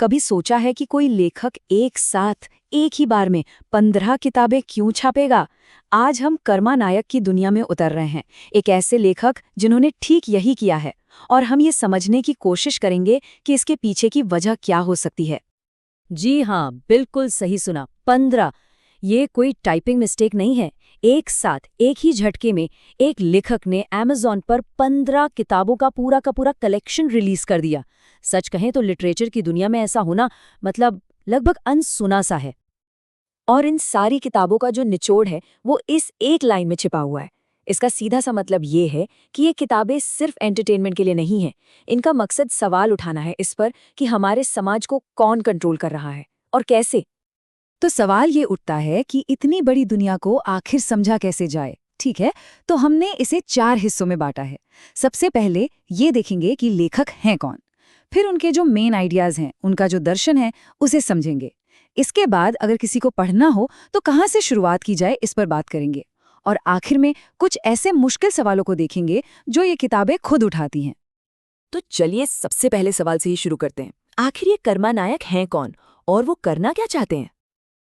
कभी सोचा है कि कोई लेखक एक साथ एक ही बार में 15 किताबें क्यों छापेगा? आज हम कर्मा नायक की दुनिया में उतर रहे हैं, एक ऐसे लेखक जिन्होंने ठीक यही किया है, और हम ये समझने की कोशिश करेंगे कि इसके पीछे की वजह क्या हो सकती है। जी हाँ, बिल्कुल सही सुना। 15। ये कोई टाइपिंग मिस्टेक नहीं है। एक साथ एक ही झटके में एक लेखक ने अमेज़न पर 15 किताबों का पूरा कलेक्शन रिलीज कर दिया। सच कहें तो लिटरेचर की दुनिया में ऐसा होना मतलब लगभग अनसुना सा है। और इन सारी किताबों का जो निचोड़ है वो इस एक लाइन में छिपा हुआ है। इसका सीधा सा मतलब ये है कि ये किताबें सिर्फ एंटरटेनमेंट के लिए नहीं हैं। इनका मकसद सवाल उठाना है इस पर कि हमारे समाज को कौन कंट्रोल कर रहा है और कैसे। तो सवाल ये उठता है कि इतनी बड़ी दुनिया को आखिर समझा कैसे जाए। ठीक है, तो हमने इसे 4 हिस्सों में बांटा है। सबसे पहले ये देखेंगे कि लेखक हैं कौन, फिर उनके जो मेन आइडियाज हैं, उनका जो दर्शन है, उसे समझेंगे। इसके बाद अगर किसी को पढ़ना हो तो कहाँ से शुरुआत की जाए, इस पर बात करेंगे। और आखिर में कुछ ऐसे मुश्किल सवालों को देखेंगे जो ये किताबें खुद उठाती हैं। तो चलिए सबसे पहले सवाल से ही शुरू करते हैं। आखिर ये कर्मा नायक हैं कौन और वो करना क्या चाहते हैं?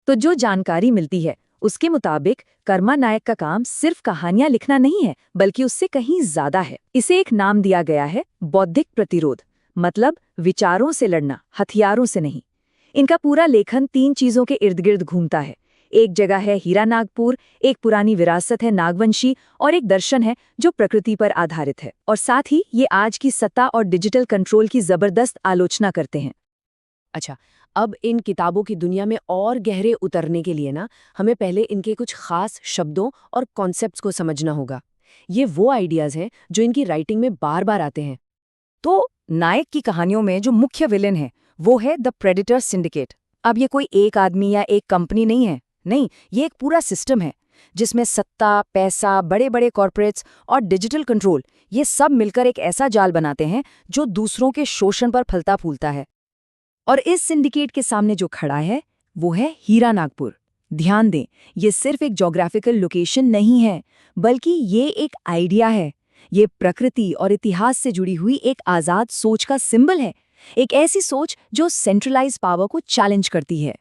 तो जो जानकारी मिलती है उसके मुताबिक कर्मा नायक का काम सिर्फ कहानियां लिखना नहीं है, बल्कि उससे कहीं ज्यादा है। इसे एक नाम दिया गया है, बौद्धिक प्रतिरोध। मतलब विचारों से लड़ना, हथियारों से नहीं। इनका पूरा लेखन 3 चीजों के इर्द गिर्द घूमता है। एक जगह है हीरा नागपुर, एक पुरानी विरासत है नागवंशी, और एक दर्शन है जो प्रकृति पर आधारित है। और साथ ही ये आज की सत्ता और डिजिटल कंट्रोल की जबरदस्त आलोचना करते हैं। अच्छा, अब इन किताबों की दुनिया में और गहरे उतरने के लिए ना हमें पहले इनके कुछ खास शब्दों और कॉन्सेप्ट्स को समझना होगा। ये वो आइडियाज हैं जो इनकी राइटिंग में बार बार आते हैं। तो नायक की कहानियों में जो मुख्य विलेन है वो है द प्रेडिटर सिंडिकेट। अब ये कोई एक आदमी या एक कंपनी नहीं है, नहीं, ये एक पूरा सिस्टम है जिसमें सत्ता, पैसा, बड़े बड़े कॉर्पोरेट्स और डिजिटल कंट्रोल, ये सब मिलकर एक ऐसा जाल बनाते हैं जो दूसरों के शोषण पर फलता फूलता है। और इस सिंडिकेट के सामने जो खड़ा है वो है हीरा नागपुर। ध्यान दें, ये सिर्फ एक ज्योग्राफिकल लोकेशन नहीं है, बल्कि ये एक आइडिया है। ये प्रकृति और इतिहास से जुड़ी हुई एक आज़ाद सोच का सिंबल है, एक ऐसी सोच जो सेंट्रलाइज पावर को चैलेंज करती है।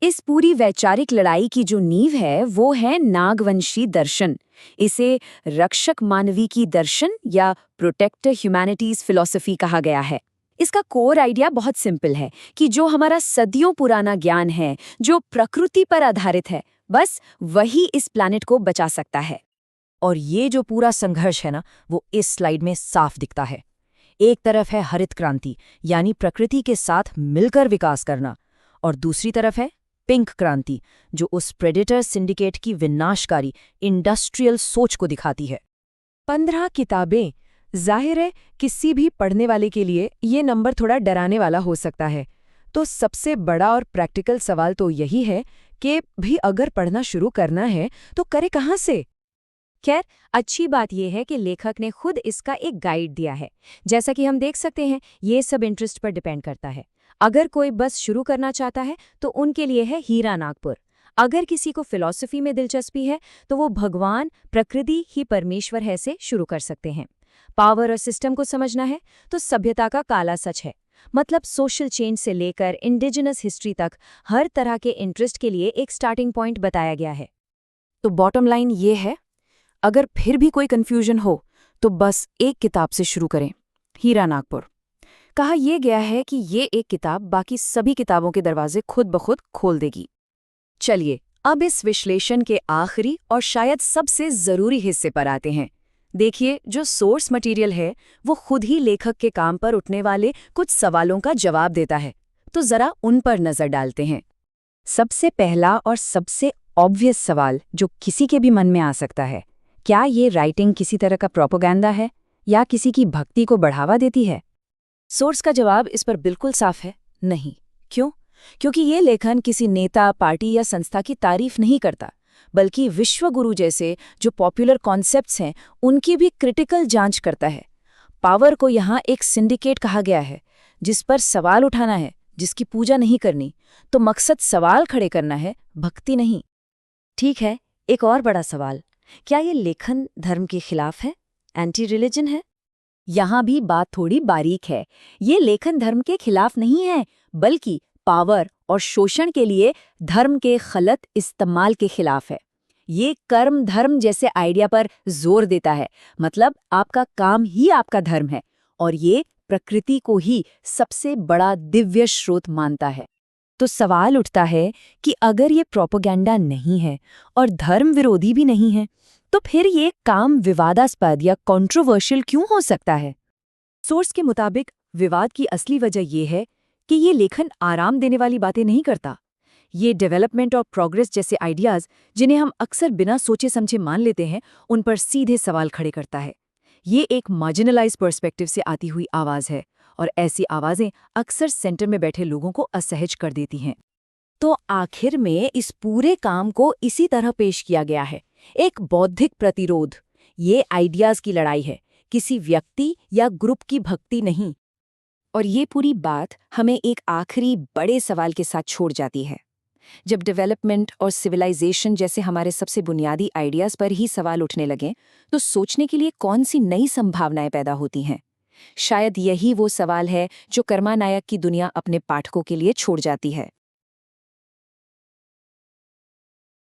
इस पूरी वैचारिक लड़ाई की जो नींव है वो है नागवंशी दर्शन। इसे रक्षक मानवी दर्शन या प्रोटेक्टर ह्यूमैनिटीज फिलॉसफी कहा गया है। इसका कोर आइडिया बहुत सिंपल है कि जो हमारा सदियों पुराना ज्ञान है, जो प्रकृति पर आधारित है, बस वही इस प्लैनेट को बचा सकता है। और ये जो पूरा संघर्ष है ना, वो इस स्लाइड में साफ दिखता है। एक तरफ है हरित क्रांति, यानी प्रकृति के साथ मिलकर विकास करना, और दूसरी तरफ है पिंक क्रांति, जो उस प्रेडेटर सिंडिकेट की विनाशकारी इंडस्ट्रियल सोच को दिखाती है। 15 किताबें, जाहिर है किसी भी पढ़ने वाले के लिए ये नंबर थोड़ा डराने वाला हो सकता है। तो सबसे बड़ा और प्रैक्टिकल सवाल तो यही है कि भी अगर पढ़ना शुरू करना है तो करे कहाँ से? खैर, अच्छी बात यह है कि लेखक ने खुद इसका एक गाइड दिया है। जैसा कि हम देख सकते हैं, ये सब इंटरेस्ट पर डिपेंड करता है। अगर कोई बस शुरू करना चाहता है तो उनके लिए है हीरा नागपुर। अगर किसी को फिलॉसफी में दिलचस्पी है तो वो भगवान, प्रकृति ही परमेश्वर है से शुरू कर सकते हैं। पावर और सिस्टम को समझना है तो सभ्यता का काला सच है। मतलब सोशल चेंज से लेकर इंडिजिनस हिस्ट्री तक हर तरह के इंटरेस्ट के लिए एक स्टार्टिंग पॉइंट बताया गया है। तो बॉटम लाइन ये है, अगर फिर भी कोई कंफ्यूजन हो तो बस एक किताब से शुरू करें, हीरा नागपुर। कहा यह गया है कि ये एक किताब बाकी सभी किताबों के दरवाजे खुद ब खुद खोल देगी। चलिए अब इस विश्लेषण के आखिरी और शायद सबसे जरूरी हिस्से पर आते हैं। देखिए, जो सोर्स मटेरियल है वो खुद ही लेखक के काम पर उठने वाले कुछ सवालों का जवाब देता है। तो जरा उन पर नजर डालते हैं। सबसे पहला और सबसे ऑब्वियस सवाल जो किसी के भी मन में आ सकता है, क्या ये राइटिंग किसी तरह का प्रोपेगेंडा है या किसी की भक्ति को बढ़ावा देती है? सोर्स का जवाब इस पर बिल्कुल साफ है, नहीं। क्यों? क्योंकि ये लेखन किसी नेता, पार्टी या संस्था की तारीफ नहीं करता, बल्कि विश्वगुरु जैसे जो पॉपुलर कॉन्सेप्ट्स हैं उनकी भी क्रिटिकल जांच करता है। पावर को यहाँ एक सिंडिकेट कहा गया है जिस पर सवाल उठाना है, जिसकी पूजा नहीं करनी। तो मकसद सवाल खड़े करना है, भक्ति नहीं। ठीक है, एक और बड़ा सवाल, क्या ये लेखन धर्म के खिलाफ है, एंटी रिलीजन है? यहाँ भी बात थोड़ी बारीक है। ये लेखन धर्म के खिलाफ नहीं है, बल्कि पावर और शोषण के लिए धर्म के गलत इस्तेमाल के खिलाफ है। ये कर्म धर्म जैसे आइडिया पर जोर देता है, मतलब आपका काम ही आपका धर्म है और ये प्रकृति को ही सबसे बड़ा दिव्य स्रोत मानता है। तो सवाल उठता है कि अगर ये प्रोपेगेंडा नहीं है और धर्म विरोधी भी नहीं है, तो फिर ये काम विवादास्पद या कंट्रोवर्शियल क्यों हो सकता है? सोर्स के मुताबिक विवाद की असली वजह ये है कि ये लेखन आराम देने वाली बातें नहीं करता। ये डेवलपमेंट और प्रोग्रेस जैसे आइडियाज, जिन्हें हम अक्सर बिना सोचे समझे मान लेते हैं, उन पर सीधे सवाल खड़े करता है। ये एक मार्जिनलाइज पर्सपेक्टिव से आती हुई आवाज है और ऐसी आवाजें अक्सर सेंटर में बैठे लोगों को असहज कर देती हैं। तो आखिर में इस पूरे काम को इसी तरह पेश किया गया है, एक बौद्धिक प्रतिरोध। ये आइडियाज की लड़ाई है, किसी व्यक्ति या ग्रुप की भक्ति नहीं। और ये पूरी बात हमें एक आखिरी बड़े सवाल के साथ छोड़ जाती है। जब डेवलपमेंट और सिविलाइजेशन जैसे हमारे सबसे बुनियादी आइडियाज पर ही सवाल उठने लगे, तो सोचने के लिए कौन सी नई संभावनाएं पैदा होती हैं? शायद यही वो सवाल है जो कर्मा नायक की दुनिया अपने पाठकों के लिए छोड़ जाती है।